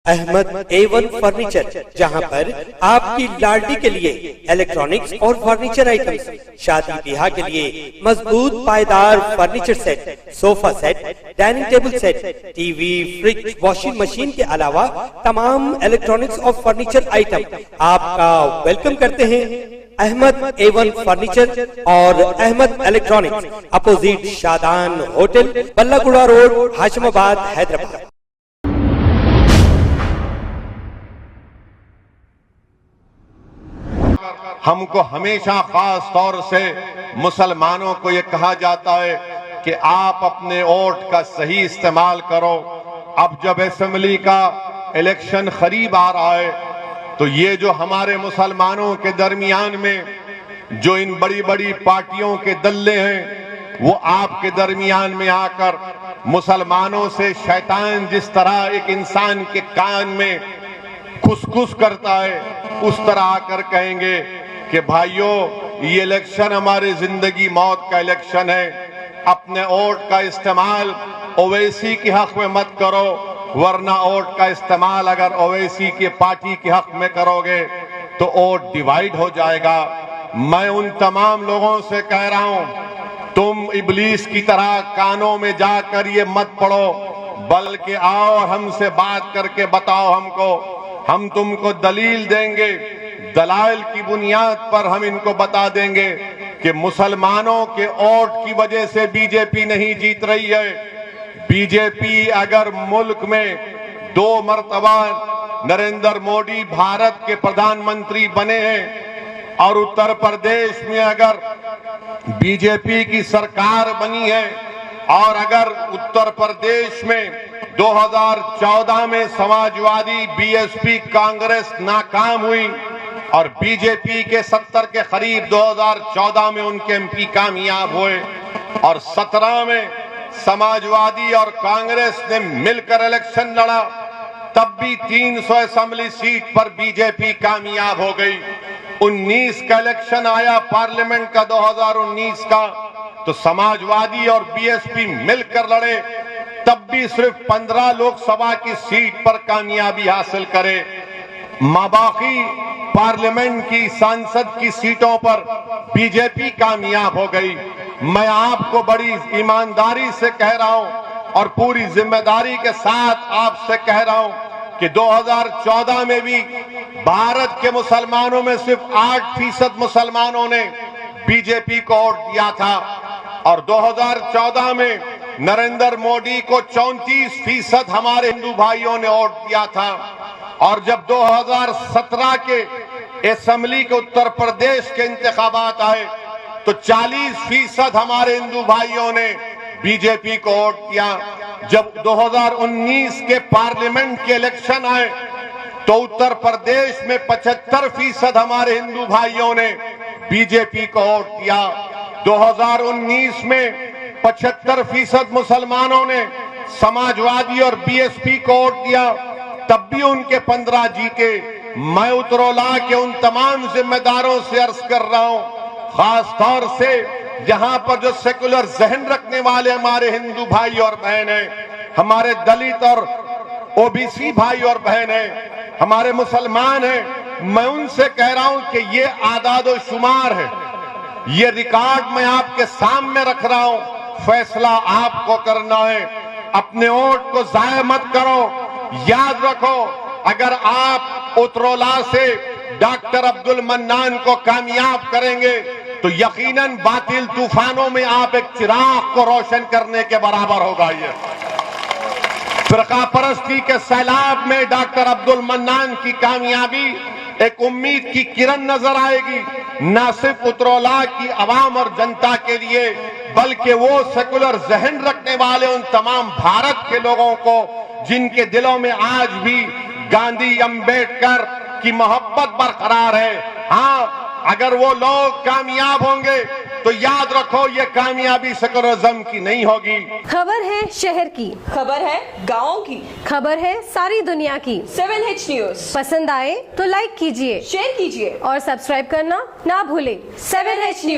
Ahmad A1 furniture, जहां पर आपकी लाडली के लिए इलेक्ट्रॉनिक्स और फर्नीचर आइटम्स, शादी ब्याह के लिए मजबूत पायदार furniture set, sofa set, dining table set, TV, fridge, washing machine के अलावा तमाम इलेक्ट्रॉनिक्स और फर्नीचर आइटम आपका वेलकम करते हैं। अहमद A1 फर्नीचर और Ahmed electronics, opposite Shadan hotel, Ballaguda road, Hashimabad, Hyderabad. हमको हमेशा खास तौर से मुसलमानों को ये कहा जाता है कि आप अपने वोट का सही इस्तेमाल करो। अब जब असेंबली का इलेक्शन करीब आ रहा है तो ये जो हमारे मुसलमानों के दरमियान में जो इन बड़ी बड़ी पार्टियों के दल्ले हैं, वो आपके दरमियान में आकर मुसलमानों से शैतान जिस तरह एक इंसान के कान में खुसखुस करता है, उस तरह आकर कहेंगे कि भाइयों, ये इलेक्शन हमारी जिंदगी मौत का इलेक्शन है। अपने वोट का इस्तेमाल ओवैसी के हक में मत करो, वरना वोट का इस्तेमाल अगर ओवैसी के पार्टी के हक में करोगे तो वोट डिवाइड हो जाएगा। मैं उन तमाम लोगों से कह रहा हूं, तुम इब्लीस की तरह कानों में जाकर ये मत पढ़ो, बल्कि आओ हमसे बात करके बताओ हमको, हम तुमको दलील देंगे। दलाइल की बुनियाद पर हम इनको बता देंगे कि मुसलमानों के वोट की वजह से बीजेपी नहीं जीत रही है। बीजेपी अगर मुल्क में 2 मरतबा नरेंद्र मोदी भारत के प्रधानमंत्री बने हैं और उत्तर प्रदेश में अगर बीजेपी की सरकार बनी है और अगर उत्तर प्रदेश में 2014 में समाजवादी, बीएसपी, कांग्रेस नाकाम हुई और बीजेपी के 70 के करीब 2014 में उनके एमपी कामयाब हुए और 17 में समाजवादी और कांग्रेस ने मिलकर इलेक्शन लड़ा, तब भी 300 असेंबली सीट पर बीजेपी कामयाब हो गई। 19 का इलेक्शन आया पार्लियामेंट का 2019 का, तो समाजवादी और बीएसपी मिलकर लड़े, तब भी सिर्फ 15 लोकसभा की सीट पर कामयाबी हासिल करे। बाकी पार्लियामेंट की सांसद की सीटों पर बीजेपी कामयाब हो गई। मैं आपको बड़ी ईमानदारी से कह रहा हूं और पूरी जिम्मेदारी के साथ आपसे कह रहा हूं कि 2014 में भी भारत के मुसलमानों में सिर्फ 8% मुसलमानों ने बीजेपी को वोट दिया था और 2014 में नरेंद्र मोदी को 34% हमारे हिंदू भाइयों ने वोट दिया था और जब 2017 के असेंबली के उत्तर प्रदेश के इंतखाबात आए तो 40% हमारे हिंदू भाइयों ने बीजेपी को वोट दिया। जब 2019 के पार्लियामेंट के इलेक्शन आए तो उत्तर प्रदेश में 75% हमारे हिंदू भाइयों ने बीजेपी को वोट दिया। 2019 में 75% मुसलमानों ने समाजवादी और बीएसपी को वोट दिया, तब भी उनके 15 जीते। मैं उतरौला के उन तमाम जिम्मेदारों से अर्ज कर रहा हूं, खास तौर से जहां पर जो सेकुलर जहन रखने वाले हमारे हिंदू भाई और बहन हैं, हमारे दलित और ओबीसी भाई और बहन हैं, हमारे मुसलमान हैं, मैं उनसे कह रहा हूं कि ये आदाद और शुमार है, ये रिकॉर्ड मैं आपके सामने रख रहा हूं। फैसला आपको करना है, अपने वोट को जाया मत करो। याद रखो, अगर आप उतरौला से डॉक्टर अब्दुल मन्नान को कामयाब करेंगे तो यकीनन बातिल तूफानों में आप एक चिराग को रोशन करने के बराबर होगा। ये फिरका परस्ती के सैलाब में डॉक्टर अब्दुल मन्नान की कामयाबी एक उम्मीद की किरण नजर आएगी, न सिर्फ उतरौला की आवाम और जनता के लिए, बल्कि वो सेकुलर जहन रखने वाले उन तमाम भारत के लोगों को जिनके दिलों में आज भी गांधी, अंबेडकर की मोहब्बत बरकरार है। हाँ, अगर वो लोग कामयाब होंगे तो याद रखो, ये कामयाबी सेकुलरिज्म की नहीं होगी। खबर है शहर की, खबर है गाँव की, खबर है सारी दुनिया की। 7H न्यूज पसंद आए तो लाइक कीजिए, शेयर कीजिए और सब्सक्राइब करना ना भूले। 7H news.